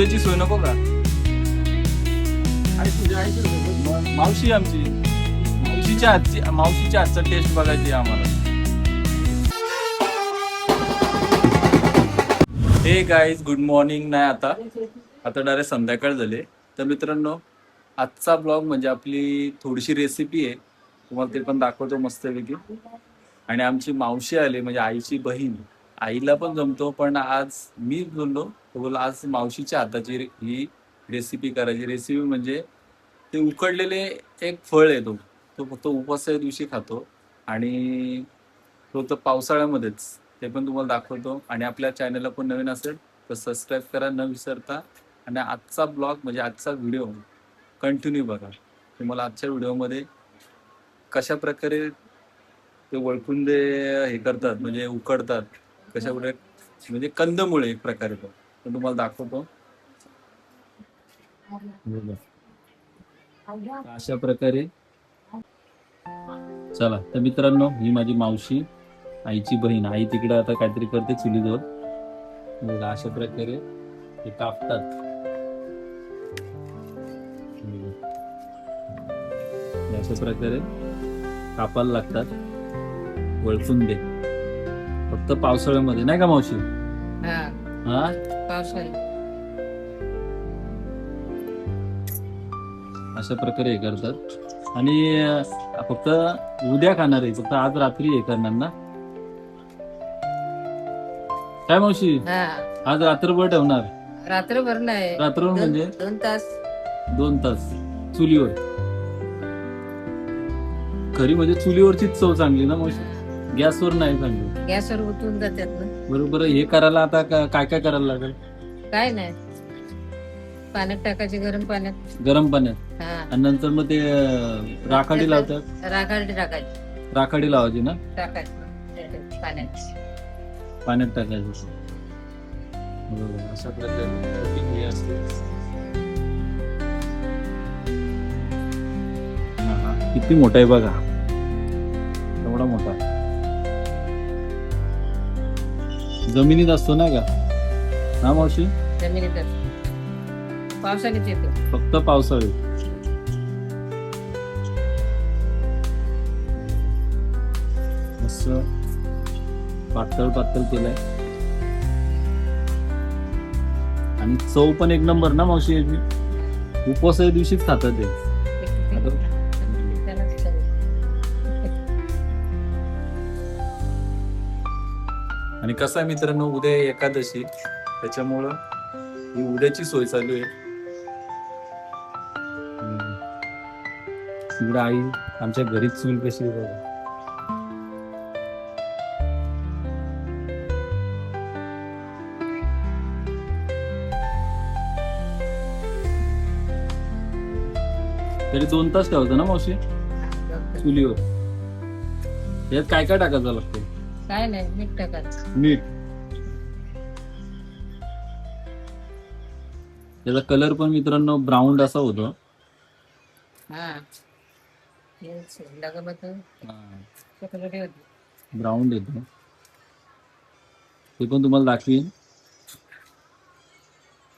उद्याची सोय नको का? आणि तुझ्या आईची मावशी आमची मावशीच्या हातचा टेस्ट बघायची आहे आम्हाला. हे गाईज गुड मॉर्निंग. नाही आता डायरेक्ट संध्याकाळ झाले. तर मित्रांनो आजचा ब्लॉग म्हणजे आपली थोडीशी रेसिपी आहे, तुम्हाला ते पण दाखवतो मस्तपैकी. आणि आमची मावशी आली म्हणजे आईची बहीण, आईला पण जमतो पण आज मी बोललो आज मावशीच्या हाताची ही रेसिपी करायची. रेसिपी म्हणजे ते उकडलेले एक फळ आहे, तो फक्त उपवासाच्या दिवशी खातो आणि तो तर पावसाळ्यामध्येच. ते पण तुम्हाला दाखवतो. आणि आपल्या चॅनलला पण नवीन असेल तर सबस्क्राईब करा न विसरता. आणि आजचा ब्लॉग म्हणजे आजचा व्हिडिओ कंटिन्यू बघा. तुम्हाला आजच्या व्हिडिओमध्ये कशा प्रकारे ते वळकुंदे हे करतात म्हणजे उकडतात, कशा प्रकारे म्हणजे कंदमुळे एक प्रकारे तो तुम्हाला दाखवतो. अशा प्रकारे चला. तर मित्रांनो ही माझी मावशी, आईची बहीण. आई तिकडे आता काहीतरी करते चुलीजवळ. अशा प्रकारे हे कापतात. अशा प्रकारे कापायला लागतात वळकुंदे, फक्त पावसाळ्यामध्ये नाही का मावशी? हा अशा प्रकारे हे करतात. आणि फक्त उद्या खाणार आहे, फक्त आज रात्री हे करणार ना काय मावशी? आज रात्रभर ठेवणार? रात्रभर नाही, रात्रभर म्हणजे 2 तास चुलीवर. खरी म्हणजे चुलीवरचीच चव चांगली ना मावशी, गॅसवर नाही चांगली. गॅसवर उतरून जातात ना. बरोबर. हे करायला आता काय काय करायला लागेल? काय नाही, पाण्यात टाकायचे, गरम पाण्यात. गरम पाण्यात. हा, आणि नंतर मग ते राखाडी लावतात. राखाडी टाकायची. राखाडी लावायची ना, टाकायची पाण्यात टाकायचं. बरोबर. अशा प्रकारे हे असते. किती मोठा आहे बघा, एवढा मोठा. जमिनीत असतो ना का हा मावशी? जमिनीत पावसाळ्यात येतो, फक्त पावसाळी. मस्त पातळ पातळ केलंय. आणि चव पण एक नंबर ना मावशी याची. उपवासाच्या दिवशीच खातात ते. आणि कसं आहे मित्रांनो, उद्या एकादशी, त्याच्यामुळं ही उद्याची सोय चालू आहे. इकडे आई आमच्या घरीच चूल कशी आहे बघा. तरी 2 तास ठेवतो ना मावशी चुलीवर? त्यात काय काय टाकायचं लागतं? काय नाही, मीठ टाकायचं. मीठ. त्याचा कलर पण मित्रांनो ब्राऊन असा होतो. ब्राऊन येतो. ते पण तुम्हाला दाखवीन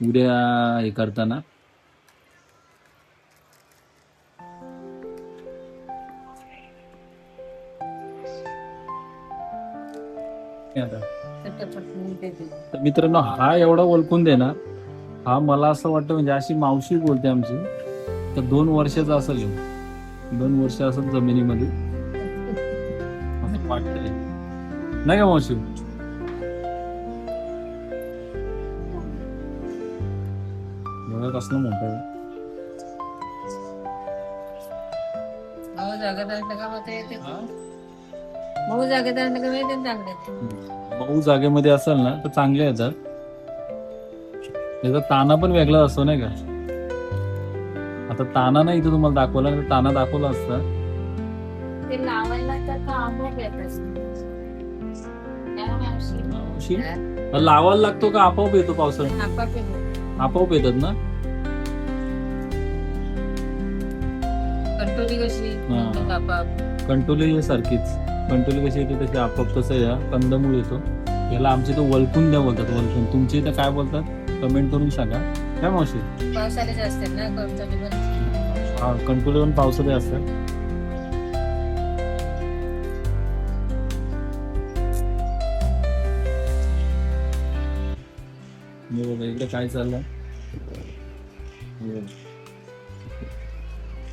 उद्या हे करताना. तर मित्रांनो हा एवढा ओळखून दे ना, हा मला असं वाटतं म्हणजे अशी मावशी बोलते आमची तर 2 वर्षाचा असेल. 2 वर्ष असं जमिनीमध्ये असं वाटतंय नाही का मावशी? बघा कसलं मोठं आहे. मऊ जागेमध्ये असेल ना तर चांगले येतात. त्याचा ताना पण वेगळा असतो नाही का? आता ताना नाही इथं तुम्हाला दाखवला, ताना दाखवला असता. लावायला लागतो का आपोआप येतो पावसाळ्यात? आपोआप येतात ना. कंटोली सारखीच. कंटोली कशी येते तशी आपोआप तसं या कंदमूळ येतो. याला आमच्या इथं वळखून द्या बोलतात. वळखून तुमच्या इथं काय बोलतात कमेंट करून सांगा. काय मावशी पावसाळ्याचे असतात ना कणकवली पण. हा कणकुली पण पावसाळे असतात. इकडे काय चाललंय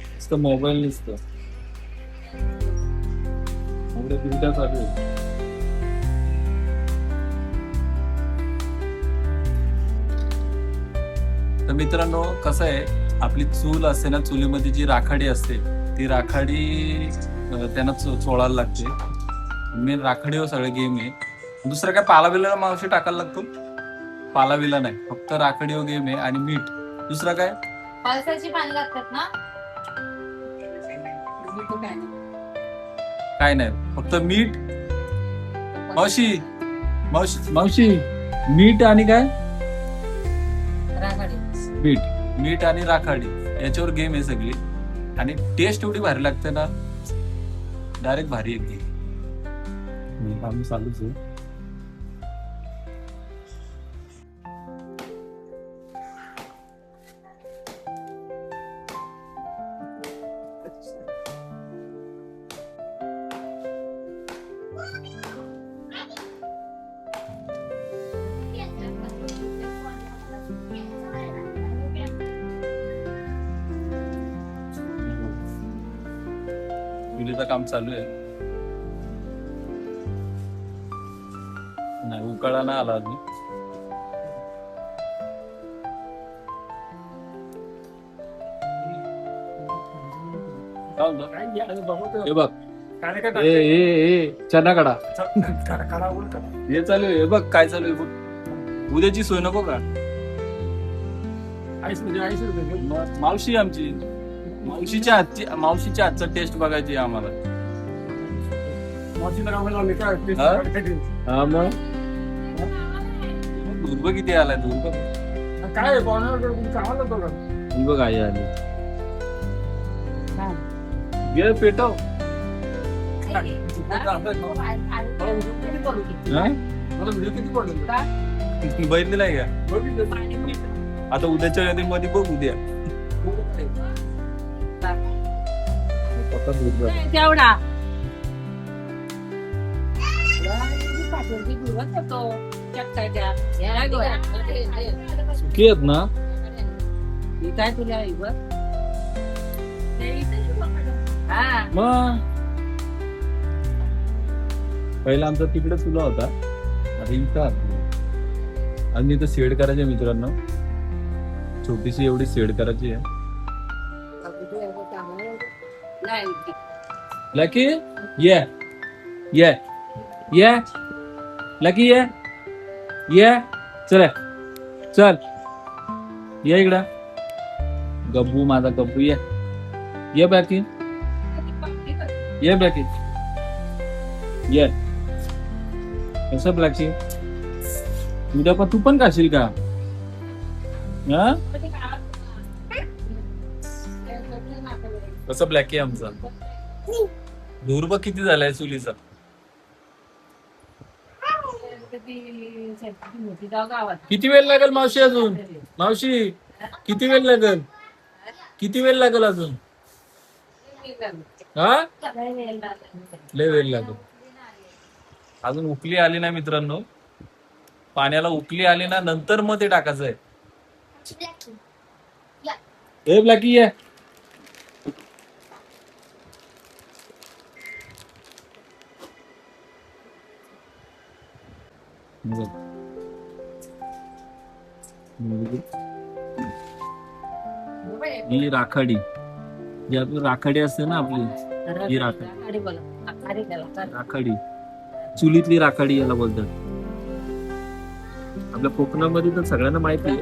नुसतं मोबाईल नुसतं इकडे बिलटा चालू आहे. तर मित्रांनो कसं आहे, आपली चूल असते ना, चुलीमध्ये जी राखाडी असते ती राखाडी त्यांना चोळायला लागते. मेन राखाडीवर सगळे गेम आहे. दुसरं काय पालाबिला मावशी टाकायला लागतो? पालाबिला नाही, फक्त राखाडीवर गेम आहे आणि मीठ. दुसरं काय? पावसाची पानं लागतात ना. काय नाही, फक्त मीठ. मावशी मावशी मावशी मीठ आणि काय? राखाडी. मीठ आणि राखाडी याच्यावर गेम आहे सगळी. आणि टेस्ट एवढी भारी लागते ना, डायरेक्ट भारी येते. आम्ही चालूच आहे. चुलीचं काम चालू आहे. नाही उकाळा नाही आला अजून. हे बघ चना कडा हे चालू आहे. हे बघ काय चालू आहे बघ. उद्याची सोय नको का? मावशी आमची मावशीच्या हातचा टेस्ट बघायची आहे आम्हाला. हा मग दुर्ब किती आलाय दुर्ब काय बघ आई आली. घे पेटव. बघितलेलं आहे का? आता उद्याच्या यादीमध्ये बघ उद्या. तेवढा सुकी आहेत ना? काय तुला मग पहिला आमचा तिकडे चुला होता, आता इथं. आणि इथं सेड करायचे मित्रांनो, छोटीशी एवढी सेड करायची आहे. लकी ये ये ये लकी ये ये चल चल ये इकडं. गब्बू माझा गब्बू ये बाकी ये बाकी ये. कसं ब्लॅकी उद्या पण तू पण खाशील का? हा कसं ब्लॅकी आमचा धूर बघ किती झालाय चुलीचा. किती वेळ लागेल मावशी अजून? मावशी किती वेळ लागेल? किती वेळ लागेल अजून? हा लय वेळ लागेल. अजून उकली आली नाही मित्रांनो. पाण्याला उकली आली ना नंतर मग ते टाकायचं आहे. ए ब्लॅकी ये. ही राखाडी जी आपली राखाडी असते ना आपली, ही राखाडी चुलीतली राखाडी याला बोलतात. आपल्या कोकणामध्ये तर सगळ्यांना माहिती आहे.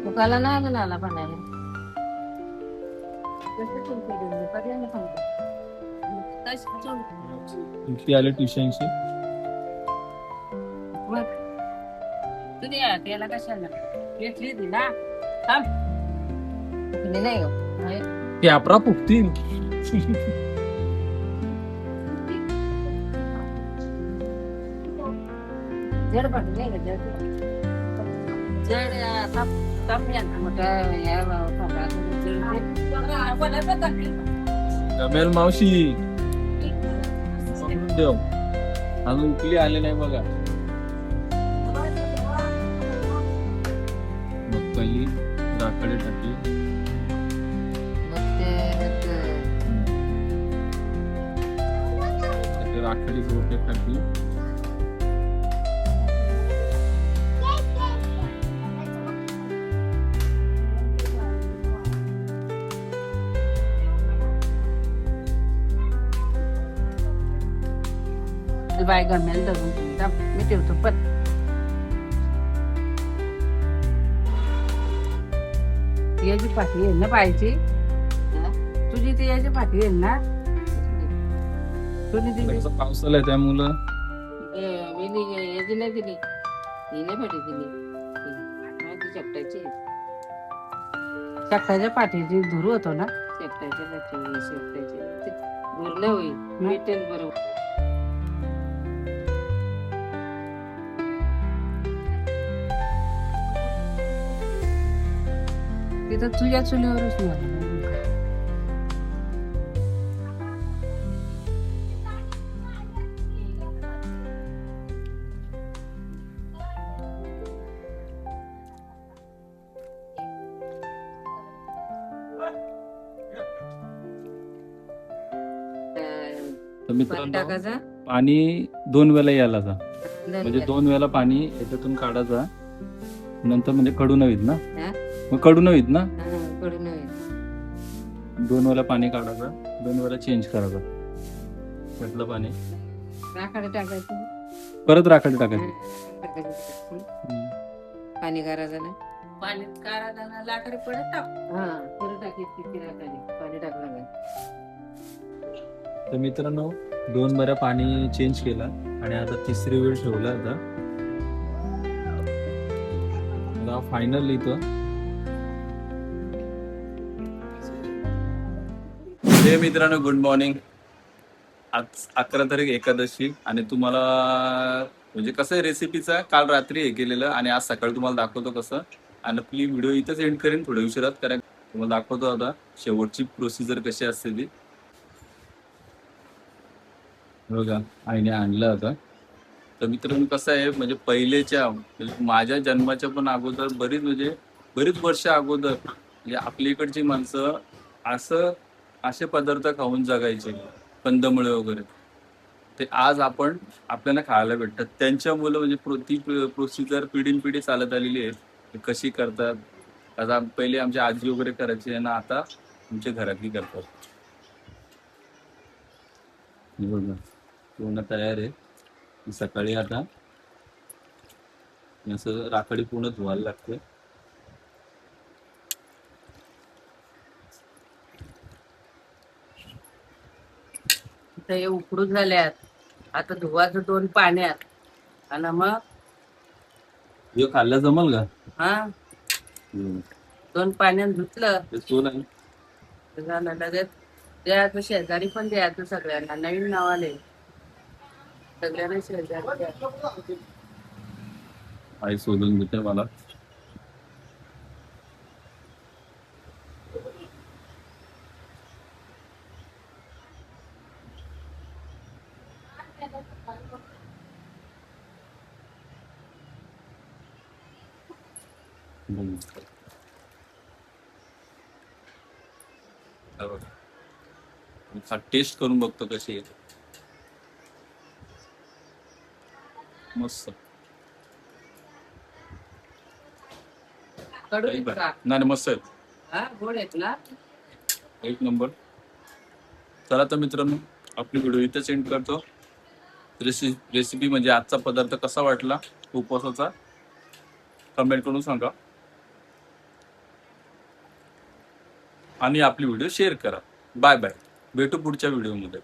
तुकाला नाही आला बनायला. ती आली ट्युशनशी. त्याला कशाला घेतली दिला नाही कॅपरा फुकतील. जड पाठी नाही का जड रमेल मावशी समजून ठेव. अजून उकली आले नाही बघा. मग पहिली राखाडी टाकली. त्याच्यात राखाडी रोटे टाकली. बाय गमेल धरून मी ठेवतो पण याची पाठी आहे ना पाहायची तुझी ती याची पाठी आहे ना तुझी ती कसं पावसाला आहे त्यामुळं याची नाही दिली ही नाही पाठी दिली चपटाची चपटाच्या पाठीची धुरू होतो ना शेपटाची धुरलं होईल मिळते बरोबर. तिथं तुझ्या चुलीवरच नाही तर मित्रांनो टाकायचा पाणी 2 वेळा यायला जा. दोन म्हणजे वेळा. 2 वेळा पाणी याच्यातून काढायचा. नंतर म्हणजे कडू नवीत ना. हा? मग कडू नवीत ना. हा, पडून होईल. 2 वेळा पाणी काढायचं. 2 वेळा चेंज करायचं त्यातलं पाणी. राखाडी टाकायची परत राखाडी टाकायची. पाणी करायचं ना. पाणी काढा लाकडे पडत टाक हा परत टाकायची राखाडी पाणी टाकलं का. तर मित्रांनो 2 वेळा पाणी चेंज केला आणि आता 3री वेळ ठेवला. आता फायनल इथं हे मित्रांनो गुड मॉर्निंग. आज 11 तारीख एकादशी आणि तुम्हाला म्हणजे कसं आहे रेसिपीचा काल रात्री हे केलेलं आणि आज सकाळी तुम्हाला दाखवतो कसं. आणि आपली व्हिडिओ इथंच एंड करेन थोड्या उशिरात कारण तुम्हाला दाखवतो आता शेवटची प्रोसिजर कशी असते ती. बघा आईने आणलं आता. तर मित्रांनो कसं आहे म्हणजे पहिलेच्या म्हणजे माझ्या जन्माच्या पण अगोदर बरीच वर्ष अगोदर म्हणजे आपल्या इकडची माणसं असे पदार्थ खाऊन जगायचे कंदमुळे वगैरे. ते आज आपल्याला खायला भेटतात. त्यांच्या मुलं म्हणजे ती प्रोसिजर पिढीनपिढी चालत आलेली आहे. कशी करतात आता पहिले आमची आजी वगैरे करायची आणि आता आमच्या घरातली करतात. बघा पूर्ण तयार आहे. सकाळी आता असं राखाडी पूर्ण धुवायला लागते. हे उकडून झाल्यात आता धुवाचं 2 पाण्यात आणि मग हे खाल्ला जमल का. हा 2 पाण्यात धुतलं ते सोन आहे. तर झालं लगेच द्यायचं. शेजारी पण द्यायचं सगळ्यांना नवीन नावाले सगळ्यांना शेजारी द्यायचं. आई सोडून देते मला. टेस्ट करून बघतो कशी आहे. मस्त कडू आहेत का? नाही मस्त आहेत. हा गोड आहेत ना. 1 नंबर. चला तर मित्रांनो आपली व्हिडिओ इथे सेंड करतो. रेसिपी म्हणजे आजचा पदार्थ कसा वाटला उपवासाचा कमेंट करून सांगा आणि आपली व्हिडिओ शेअर करा. Bye bye. भेटू पुढच्या व्हिडिओमध्ये.